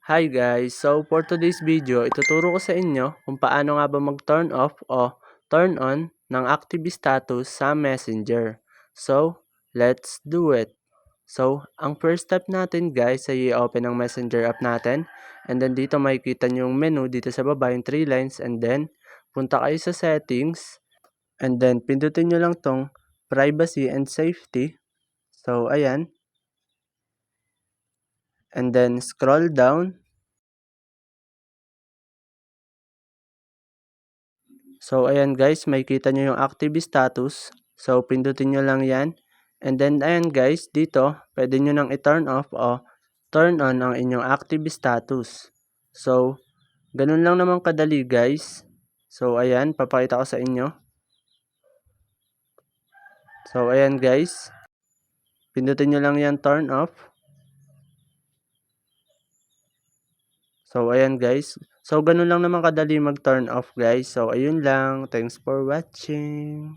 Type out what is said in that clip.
Hi guys! So for today's video, ituturo ko sa inyo kung paano nga ba mag-turn off o turn on ng active status sa Messenger. So, let's do it! So, ang first step natin guys ay i-open ang Messenger app natin. And then dito makikita nyo yung menu dito sa baba, yung 3 lines. And then, punta kayo sa settings. And then, pindutin nyo lang tong privacy and safety. So, ayan. And then, scroll down. So, ayan guys, makikita nyo yung active status. So, pindutin nyo lang yan. And then, ayan guys, dito, pwede nyo nang i-turn off o turn on ang inyong active status. So, ganun lang naman kadali guys. So, ayan, papakita ko sa inyo. So, ayan guys, pindutin nyo lang yan, turn off. So, ayan guys. So, ganun lang naman kadali mag-turn off guys. So, ayun lang. Thanks for watching.